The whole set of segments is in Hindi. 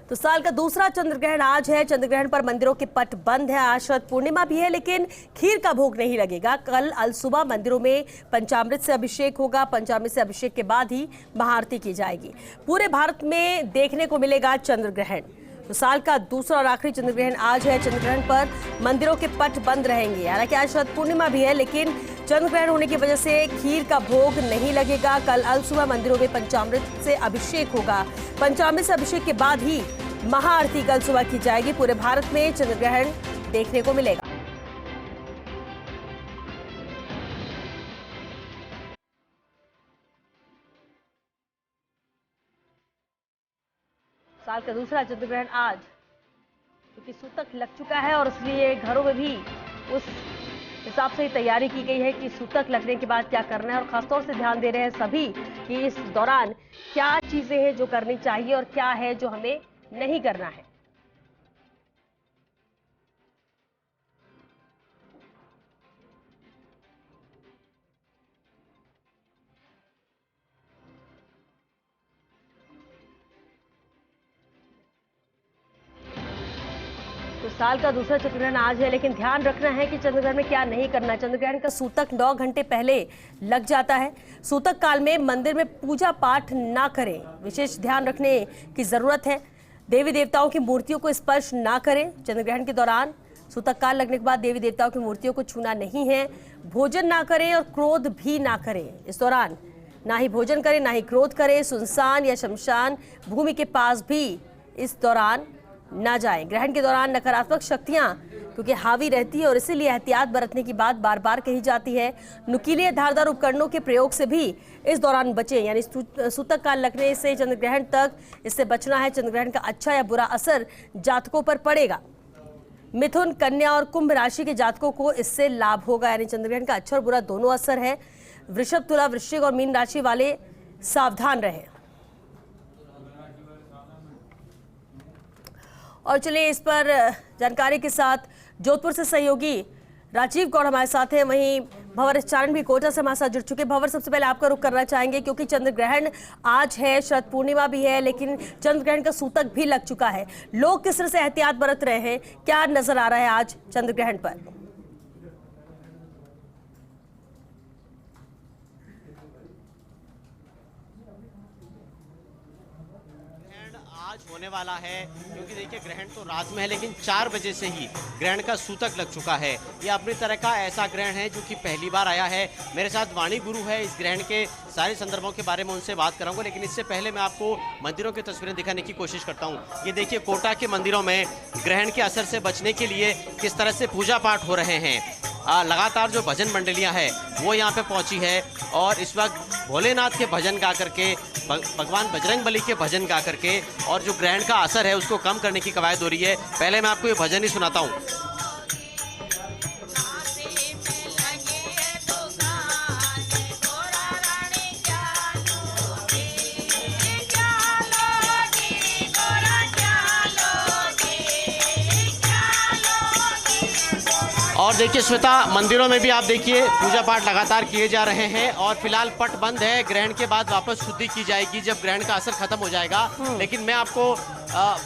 तो साल का दूसरा चंद्र ग्रहण आज है। चंद्र ग्रहण पर मंदिरों के पट बंद है। आज शरद पूर्णिमा भी है, लेकिन खीर का भोग नहीं लगेगा। कल अलसुबह मंदिरों में पंचामृत से अभिषेक होगा। पंचामृत से अभिषेक के बाद ही महाआरती की जाएगी। पूरे भारत में देखने को मिलेगा चंद्र ग्रहण। तो साल का दूसरा और आखिरी चंद्र ग्रहण आज है। चंद्र ग्रहण पर मंदिरों के पट बंद रहेंगे। हालांकि आज शरद पूर्णिमा भी है, लेकिन चंद्र ग्रहण होने की वजह से खीर का भोग नहीं लगेगा। कल अलसुबह मंदिरों में पंचामृत से अभिषेक होगा। पंचामृत से अभिषेक के बाद ही महाआरती कल सुबह की जाएगी। पूरे भारत में चंद्र ग्रहण देखने को मिलेगा। साल का दूसरा चंद्र ग्रहण आज, क्योंकि सूतक लग चुका है और इसलिए घरों में भी उस हिसाब से ही तैयारी की गई है कि सूतक लगने के बाद क्या करना है। और खासतौर से ध्यान दे रहे हैं सभी कि इस दौरान क्या चीजें हैं जो करनी चाहिए और क्या है जो हमें नहीं करना है। तो साल का दूसरा चंद्र ग्रहण आज है, लेकिन ध्यान रखना है कि चंद्र ग्रहण में क्या नहीं करना। चंद्र ग्रहण का सूतक 9 घंटे पहले लग जाता है। सूतक काल में मंदिर में पूजा पाठ ना करें, विशेष ध्यान रखने की जरूरत है। देवी देवताओं की मूर्तियों को स्पर्श ना करें। चंद्र ग्रहण के दौरान सूतक काल लगने के बाद देवी देवताओं की मूर्तियों को छूना नहीं है। भोजन ना करें और क्रोध भी ना करें। इस दौरान ना ही भोजन करें, ना ही क्रोध करें। सुनसान या शमशान भूमि के पास भी इस दौरान ना जाएं। ग्रहण के दौरान नकारात्मक शक्तियां क्योंकि हावी रहती है और इसीलिए एहतियात बरतने की बात बार बार कही जाती है। नुकीले धारदार उपकरणों के प्रयोग से भी इस दौरान बचें, यानी सूतक काल लगने से चंद्र ग्रहण तक इससे बचना है। चंद्र ग्रहण का अच्छा या बुरा असर जातकों पर पड़ेगा। मिथुन, कन्या और कुंभ राशि के जातकों को इससे लाभ होगा, यानी चंद्र ग्रहण का अच्छा और बुरा दोनों असर है। वृषभ, तुला, वृश्चिक और मीन राशि वाले सावधान रहें। और चलिए इस पर जानकारी के साथ जोधपुर से सहयोगी राजीव गौड़ हमारे साथ हैं, वहीं भंवर चारण भी कोटा से हमारे साथ जुड़ चुके। भंवर, सबसे पहले आपका रुख करना चाहेंगे, क्योंकि चंद्र ग्रहण आज है, शरद पूर्णिमा भी है, लेकिन चंद्र ग्रहण का सूतक भी लग चुका है। लोग किस तरह से एहतियात बरत रहे हैं, क्या नजर आ रहा है आज चंद्र ग्रहण पर? आज होने वाला है, क्योंकि देखिए ग्रहण तो रात में है, लेकिन 4 बजे से ही ग्रहण का सूतक लग चुका है। ये अपनी तरह का ऐसा ग्रहण है जो कि पहली बार आया है। मेरे साथ वाणी गुरु है, इस ग्रहण के सारे संदर्भों के बारे में उनसे बात कराऊंगा, लेकिन इससे पहले मैं आपको मंदिरों की तस्वीरें दिखाने की कोशिश करता हूँ। ये देखिए कोटा के मंदिरों में ग्रहण के असर से बचने के लिए किस तरह से पूजा पाठ हो रहे हैं। लगातार जो भजन मंडलियां हैं वो यहाँ पे पहुंची है और इस वक्त भोलेनाथ के भजन गा करके, भगवान बजरंगबली के भजन गा करके और जो ग्रहण का असर है उसको कम करने की कवायद हो रही है। पहले मैं आपको ये भजन ही सुनाता हूँ। और देखिए श्वेता, मंदिरों में भी आप देखिए पूजा पाठ लगातार किए जा रहे हैं और फिलहाल पट बंद है। ग्रहण के बाद वापस शुद्धि की जाएगी जब ग्रहण का असर खत्म हो जाएगा। लेकिन मैं आपको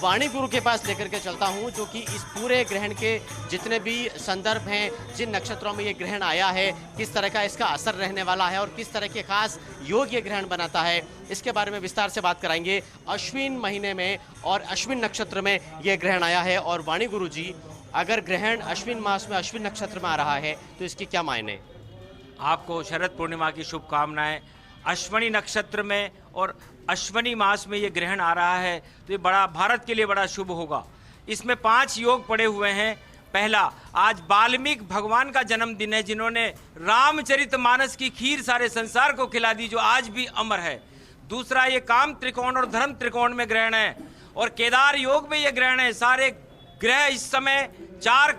वाणी गुरु के पास लेकर के चलता हूं, जो कि इस पूरे ग्रहण के जितने भी संदर्भ हैं, जिन नक्षत्रों में ये ग्रहण आया है, किस तरह का इसका असर रहने वाला है और किस तरह के खास योग ये ग्रहण बनाता है, इसके बारे में विस्तार से बात कराएंगे। अश्विन महीने में और अश्विन नक्षत्र में ये ग्रहण आया है। और वाणी गुरु जी, अगर ग्रहण अश्विन मास में अश्विन नक्षत्र में आ रहा है तो इसके क्या मायने? आपको शरद पूर्णिमा की शुभकामनाएं। अश्विनी नक्षत्र में और अश्विनी मास में ये ग्रहण आ रहा है तो ये बड़ा भारत के लिए बड़ा शुभ होगा। इसमें 5 योग पड़े हुए हैं। पहला, आज वाल्मीकि भगवान का जन्मदिन है, जिन्होंने रामचरितमानस की खीर सारे संसार को खिला दी, जो आज भी अमर है। दूसरा, ये काम त्रिकोण और धर्म त्रिकोण में ग्रहण है और केदार योग में ये ग्रहण है। सारे ग्रह इस समय 4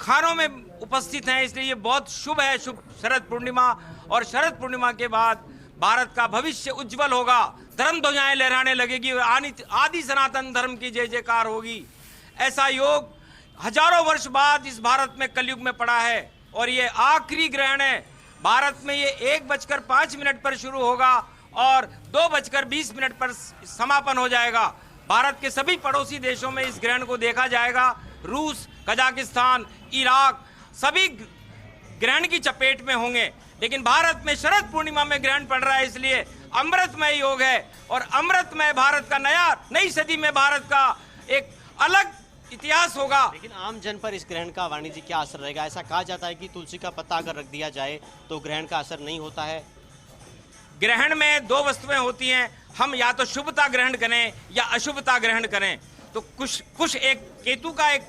खानों में उपस्थित हैं, इसलिए ये बहुत शुभ है। शुभ शरद पूर्णिमा, और शरद पूर्णिमा के बाद भारत का भविष्य उज्जवल होगा। धर्म ध्वजाएं लहराने लगेगी और आदि सनातन धर्म की जय जयकार होगी। ऐसा योग हजारों वर्ष बाद इस भारत में कलयुग में पड़ा है और ये आखिरी ग्रहण है। भारत में ये 1:05 पर शुरू होगा और 2:20 पर समापन हो जाएगा। भारत के सभी पड़ोसी देशों में इस ग्रहण को देखा जाएगा। रूस, कजाकिस्तान, इराक सभी ग्रहण की चपेट में होंगे, लेकिन भारत में शरद पूर्णिमा में ग्रहण पड़ रहा है, इसलिए अमृतमय योग है और अमृतमय भारत का नई सदी में भारत का एक अलग इतिहास होगा। लेकिन आम जन पर इस ग्रहण का वाणी जी क्या असर रहेगा? ऐसा कहा जाता है कि तुलसी का पत्ता अगर रख दिया जाए तो ग्रहण का असर नहीं होता है। ग्रहण में दो वस्तुएं होती हैं, हम या तो शुभता ग्रहण करें या अशुभता ग्रहण करें। तो कुछ एक केतु का एक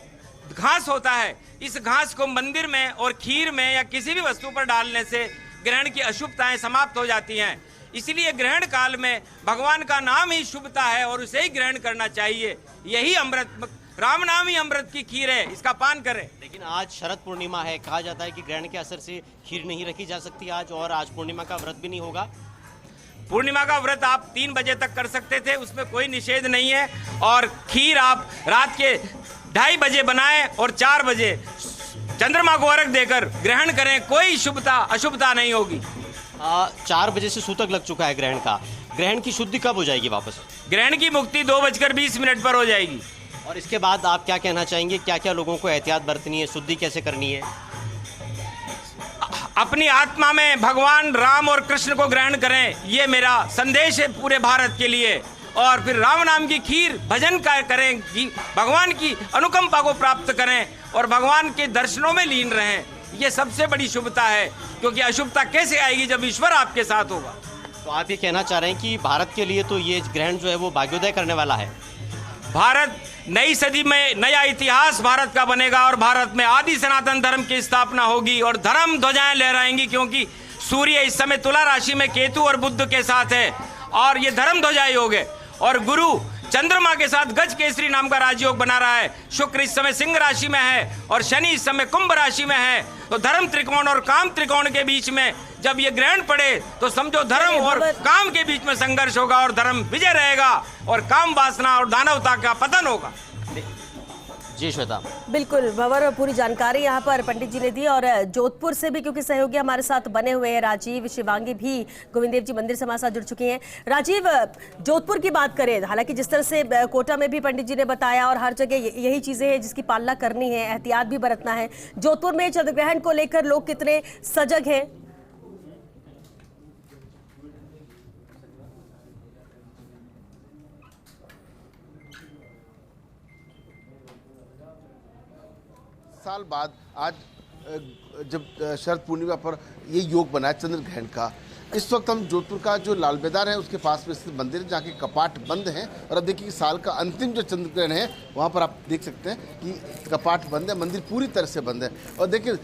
घास होता है, इस घास को मंदिर में और खीर में या किसी भी वस्तु पर डालने से ग्रहण की अशुभताएं समाप्त हो जाती हैं। इसलिए ग्रहण काल में भगवान का नाम ही शुभता है और उसे ही ग्रहण करना चाहिए। यही अमृत, राम नाम ही अमृत की खीर है, इसका पान करें। लेकिन आज शरद पूर्णिमा है, कहा जाता है कि ग्रहण के असर से खीर नहीं रखी जा सकती आज, और आज पूर्णिमा का व्रत भी नहीं होगा। पूर्णिमा का व्रत आप 3 बजे तक कर सकते थे, उसमें कोई निषेध नहीं है। और खीर आप रात के 2:30 बजे बनाएं और 4 बजे चंद्रमा को अर्घ देकर ग्रहण करें, कोई शुभता अशुभता नहीं होगी। 4 बजे से सूतक लग चुका है ग्रहण का। ग्रहण की शुद्धि कब हो जाएगी वापस? ग्रहण की मुक्ति 2:20 पर हो जाएगी। और इसके बाद आप क्या कहना चाहेंगे, क्या क्या लोगों को एहतियात बरतनी है, शुद्धि कैसे करनी है? अपनी आत्मा में भगवान राम और कृष्ण को ग्रहण करें, ये मेरा संदेश है पूरे भारत के लिए। और फिर राम नाम की खीर भजन करें, भगवान की अनुकंपा को प्राप्त करें और भगवान के दर्शनों में लीन रहें। ये सबसे बड़ी शुभता है, क्योंकि अशुभता कैसे आएगी जब ईश्वर आपके साथ होगा। तो आप ये कहना चाह रहे हैं कि भारत के लिए तो ये ग्रहण जो है वो भाग्योदय करने वाला है। भारत नई सदी में नया इतिहास भारत का बनेगा और भारत में आदि सनातन धर्म की स्थापना होगी और धर्म ध्वजाएं लहराएंगी, क्योंकि सूर्य इस समय तुला राशि में केतु और बुध के साथ है और ये धर्म ध्वजा योग है। और गुरु चंद्रमा के साथ गज केसरी नाम का राजयोग बना रहा है। शुक्र इस समय सिंह राशि में है और शनि इस समय कुंभ राशि में है। तो धर्म त्रिकोण और काम त्रिकोण के बीच में जब ये ग्रहण पड़े तो समझो धर्म और काम के बीच में संघर्ष होगा और धर्म विजय रहेगा और काम वासना और दानवता का पतन होगा। जी श्वेता, बिल्कुल भंवर और पूरी जानकारी यहाँ पर पंडित जी ने दी। और जोधपुर से भी क्योंकि सहयोगी हमारे साथ बने हुए हैं, राजीव शिवांगी भी गोविंद देव जी मंदिर से हमारे साथ जुड़ चुके हैं। राजीव, जोधपुर की बात करें, हालांकि जिस तरह से कोटा में भी पंडित जी ने बताया और हर जगह यही चीजें हैं जिसकी पालना करनी है, एहतियात भी बरतना है। जोधपुर में चंद्रग्रहण को लेकर लोग कितने सजग हैं? साल बाद आज जब शरद पूर्णिमा पर ये योग बना है चंद्र ग्रहण का, इस वक्त हम जोधपुर का जो लाल मैदान है उसके पास में स्थित मंदिर है जहाँ के कपाट बंद हैं। और अब देखिए साल का अंतिम जो चंद्र ग्रहण है वहाँ पर आप देख सकते हैं कि कपाट बंद है, मंदिर पूरी तरह से बंद है। और देखिए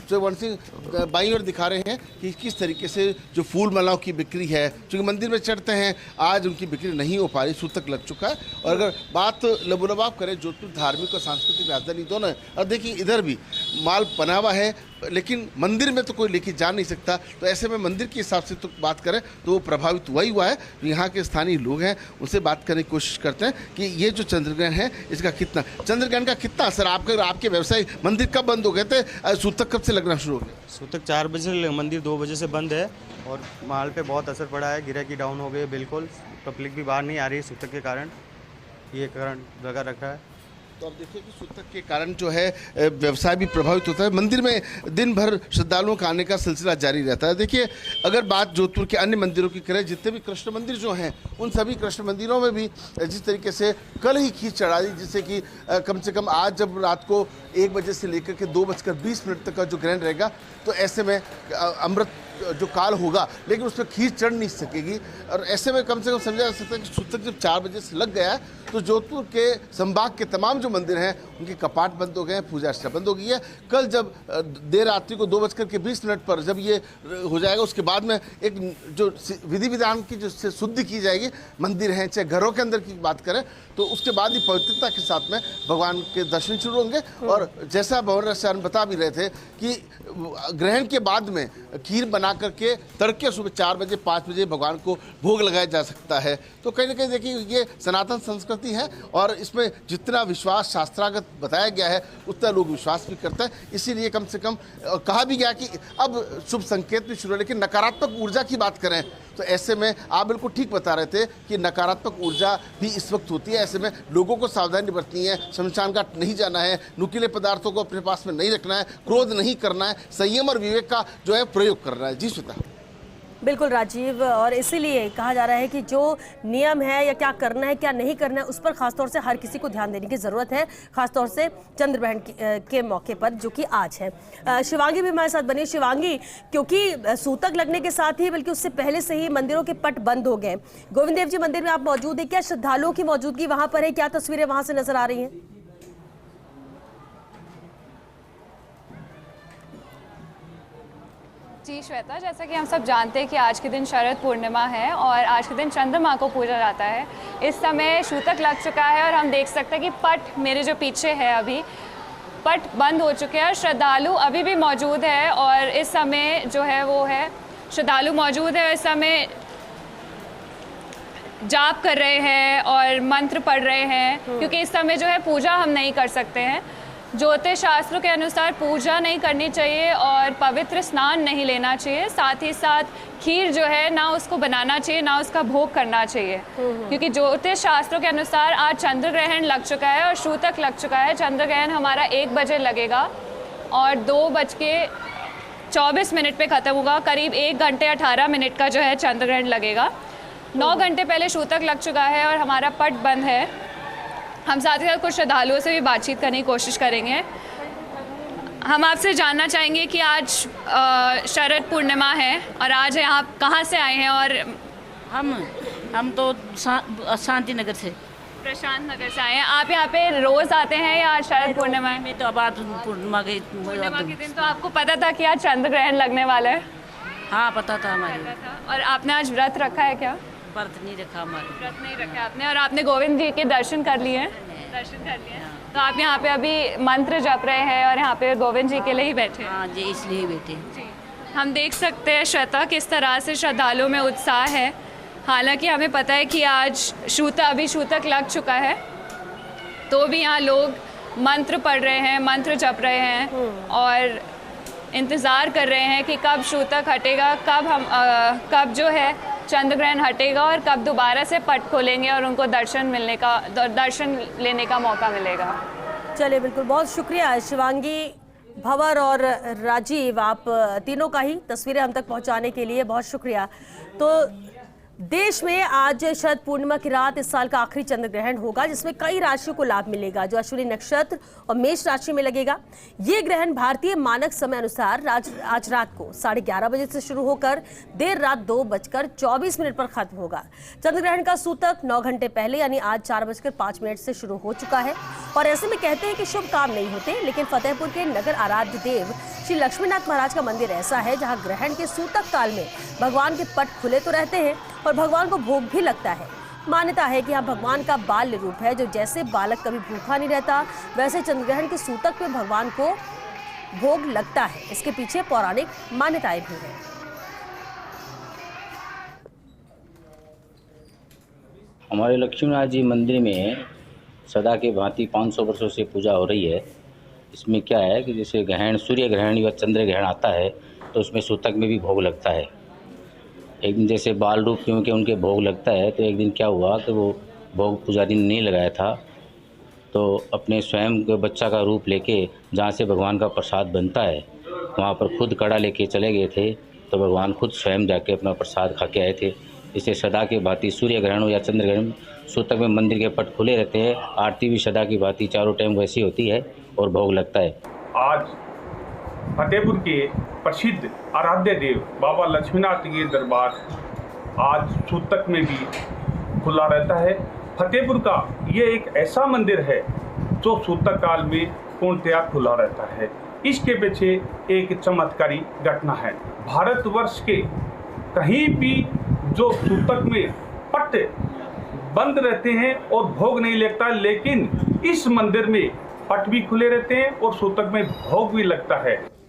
चौवन सिंह बाईं ओर दिखा रहे हैं कि किस तरीके से जो फूल मालाओं की बिक्री है, चूँकि मंदिर में चढ़ते हैं, आज उनकी बिक्री नहीं हो पा रही, सूतक लग चुका है। और अगर बात लबोलबाब करें, जोधपुर धार्मिक और सांस्कृतिक राजधानी दोनों है। और देखिए इधर भी माल बना हुआ है, लेकिन मंदिर में तो कोई लेके जा नहीं सकता। तो ऐसे में मंदिर के हिसाब से तो बात करें तो वो प्रभावित हुआ ही हुआ है। यहाँ के स्थानीय लोग हैं, उनसे बात करने की कोशिश करते हैं कि ये जो चंद्रग्रहण है इसका कितना, चंद्रग्रहण का कितना असर आपके व्यवसाय, मंदिर कब बंद हो गए थे, सूतक कब से लगना शुरू हो गया? सूतक 4 बजे से, मंदिर 2 बजे से बंद है और माल पे बहुत असर पड़ा है। गिराकी डाउन हो गई बिल्कुल, पब्लिक भी बाहर नहीं आ रही है सूतक के कारण, ये कारण लगा रखा है। तो अब देखिए कि सूतक के कारण जो है व्यवसाय भी प्रभावित होता है। मंदिर में दिन भर श्रद्धालुओं का आने का सिलसिला जारी रहता है। देखिए अगर बात जोधपुर के अन्य मंदिरों की करें, जितने भी कृष्ण मंदिर जो हैं उन सभी कृष्ण मंदिरों में भी जिस तरीके से कल ही खींच चढ़ा दी, जिससे कि कम से कम आज जब रात को 1 बजे से लेकर के 2:20 तक का जो ग्रहण रहेगा, तो ऐसे में अमृत जो काल होगा लेकिन उस पर खींच चढ़ नहीं सकेगी। और ऐसे में कम से कम समझा जा सकता है कि सूतक जब 4 बजे से लग गया है तो जोधपुर के संभाग के तमाम जो मंदिर हैं उनके कपाट बंद हो गए हैं, पूजा अर्चना बंद हो गई है। कल जब देर रात्रि को 2:20 पर जब ये हो जाएगा, उसके बाद में एक जो विधि विधान की जो शुद्धि की जाएगी, मंदिर हैं चाहे घरों के अंदर की बात करें, तो उसके बाद ही पवित्रता के साथ में भगवान के दर्शन शुरू होंगे। और जैसा भंवर बता भी रहे थे कि ग्रहण के बाद में खीर बना बना करके तड़के सुबह 4 बजे 5 बजे भगवान को भोग लगाया जा सकता है। तो कहीं ना कहीं देखिए ये सनातन संस्कृति है और इसमें जितना विश्वास शास्त्रागत बताया गया है उतना लोग विश्वास भी करते हैं। इसीलिए कम से कम कहा भी गया कि अब शुभ संकेत भी शुरू है। लेकिन नकारात्मक ऊर्जा की बात करें तो ऐसे में आप बिल्कुल ठीक बता रहे थे कि नकारात्मक ऊर्जा भी इस वक्त होती है। ऐसे में लोगों को सावधानी बरतनी है, शमशान घाट नहीं जाना है, नुकीले पदार्थों को अपने पास में नहीं रखना है, क्रोध नहीं करना है, संयम और विवेक का जो है प्रयोग करना है। जी श्वेता। बिल्कुल राजीव, और इसीलिए कहा जा रहा है कि जो नियम है या क्या करना है क्या नहीं करना है उस पर खासतौर से हर किसी को ध्यान देने की ज़रूरत है, खासतौर से चंद्र ग्रहण के मौके पर जो कि आज है। शिवांगी भी हमारे साथ बनी। शिवांगी, क्योंकि सूतक लगने के साथ ही बल्कि उससे पहले से ही मंदिरों के पट बंद हो गए, गोविंद देव जी मंदिर में आप मौजूद है, क्या श्रद्धालुओं की मौजूदगी वहाँ पर है? क्या तस्वीरें वहाँ से नजर आ रही हैं? जी श्वेता, जैसा कि हम सब जानते हैं कि आज के दिन शरद पूर्णिमा है और आज के दिन चंद्रमा को पूजा जाता है। इस समय सूतक लग चुका है और हम देख सकते हैं कि पट मेरे जो पीछे है अभी पट बंद हो चुके हैं। श्रद्धालु अभी भी मौजूद है और इस समय जो है वो है श्रद्धालु मौजूद है। इस समय जाप कर रहे हैं और मंत्र पढ़ रहे हैं क्योंकि इस समय जो है पूजा हम नहीं कर सकते हैं। ज्योतिष शास्त्रों के अनुसार पूजा नहीं करनी चाहिए और पवित्र स्नान नहीं लेना चाहिए। साथ ही साथ खीर जो है ना उसको बनाना चाहिए ना उसका भोग करना चाहिए क्योंकि ज्योतिष शास्त्रों के अनुसार आज चंद्र ग्रहण लग चुका है और सूतक लग चुका है। चंद्र ग्रहण हमारा 1 बजे लगेगा और 2:24 पे ख़त्म होगा। करीब 1 घंटे 18 मिनट का जो है चंद्र ग्रहण लगेगा। 9 घंटे पहले सूतक लग चुका है और हमारा पट बंद है। हम साथ ही साथ कुछ श्रद्धालुओं से भी बातचीत करने की कोशिश करेंगे। हम आपसे जानना चाहेंगे कि आज शरद पूर्णिमा है और आज यहाँ कहाँ से आए हैं? और हम तो शांति नगर से, प्रशांत नगर से आए हैं। आप यहाँ पे रोज आते हैं या आज शरद पूर्णिमा है? मैं तो अब आज पूर्णिमा के दिन तो आपको पता था कि आज चंद्र ग्रहण लगने वाला है? हाँ पता था हमारे। और आपने आज व्रत रखा है क्या? व्रत नहीं रखा हमारे। व्रत नहीं रखा आपने और आपने गोविंद जी के दर्शन कर लिए हैं? दर्शन कर लिए हैं। तो आप यहाँ पे अभी मंत्र जप रहे हैं और यहाँ पे गोविंद जी के लिए ही बैठे हैं? हाँ जी, इसलिए बैठे हैं। जी, हम देख सकते हैं श्वेता किस तरह से श्रद्धालुओं में उत्साह है। हालांकि हमें पता है कि आज सूतक लग चुका है तो भी यहाँ लोग मंत्र पढ़ रहे हैं, मंत्र जप रहे हैं और इंतज़ार कर रहे हैं कि कब सूतक हटेगा, कब जो है चंद्र ग्रहण हटेगा और कब दोबारा से पट खोलेंगे और उनको दर्शन लेने का मौका मिलेगा। चलिए, बिल्कुल, बहुत शुक्रिया शिवांगी, भंवर और राजीव, आप तीनों का ही तस्वीरें हम तक पहुंचाने के लिए बहुत शुक्रिया। तो देश में आज शरद पूर्णिमा की रात इस साल का आखिरी चंद्र ग्रहण होगा जिसमें कई राशियों को लाभ मिलेगा जो अश्विनी नक्षत्र और मेष राशि में लगेगा। ये ग्रहण भारतीय मानक समय अनुसार आज रात को 11:30 बजे से शुरू होकर देर रात 2:24 पर खत्म होगा। चंद्र ग्रहण का सूतक 9 घंटे पहले यानी आज 4:05 से शुरू हो चुका है और ऐसे में कहते हैं कि शुभ काम नहीं होते, लेकिन फतेहपुर के नगर आराध्य देव श्री लक्ष्मीनाथ महाराज का मंदिर ऐसा है जहाँ ग्रहण के सूतक काल में भगवान के पट खुले तो रहते हैं और भगवान को भोग भी लगता है। मान्यता है कि यहाँ भगवान का बाल्य रूप है जो जैसे बालक कभी भूखा नहीं रहता वैसे चंद्रग्रहण के सूतक में भगवान को भोग लगता है। इसके पीछे पौराणिक मान्यताएं भी हैं। हमारे लक्ष्मीनाथ जी मंदिर में सदा के भांति 500 वर्षों से पूजा हो रही है। इसमें क्या है कि जैसे ग्रहण, सूर्य ग्रहण या चंद्र ग्रहण आता है तो उसमें सूतक में भी भोग लगता है। एक दिन जैसे बाल रूप क्योंकि उनके भोग लगता है तो एक दिन क्या हुआ कि वो भोग पुजारी ने नहीं लगाया था तो अपने स्वयं के बच्चा का रूप लेके जहाँ से भगवान का प्रसाद बनता है वहाँ पर खुद कड़ा लेके चले गए थे तो भगवान खुद स्वयं जाके अपना प्रसाद खा के आए थे। इसे सदा के भांति सूर्य ग्रहण हो या चंद्र ग्रहण सूतक में मंदिर के पट खुले रहते हैं। आरती भी सदा की भांति चारों टाइम वैसी होती है और भोग लगता है। आज फतेहपुर के प्रसिद्ध आराध्य देव बाबा लक्ष्मीनाथ के दरबार आज सूतक में भी खुला रहता है। फतेहपुर का ये एक ऐसा मंदिर है जो सूतक काल में पूर्णतया खुला रहता है। इसके पीछे एक चमत्कारी घटना है। भारतवर्ष के कहीं भी जो सूतक में पट बंद रहते हैं और भोग नहीं लगता, लेकिन इस मंदिर में पट भी खुले रहते हैं और सूतक में भोग भी लगता है।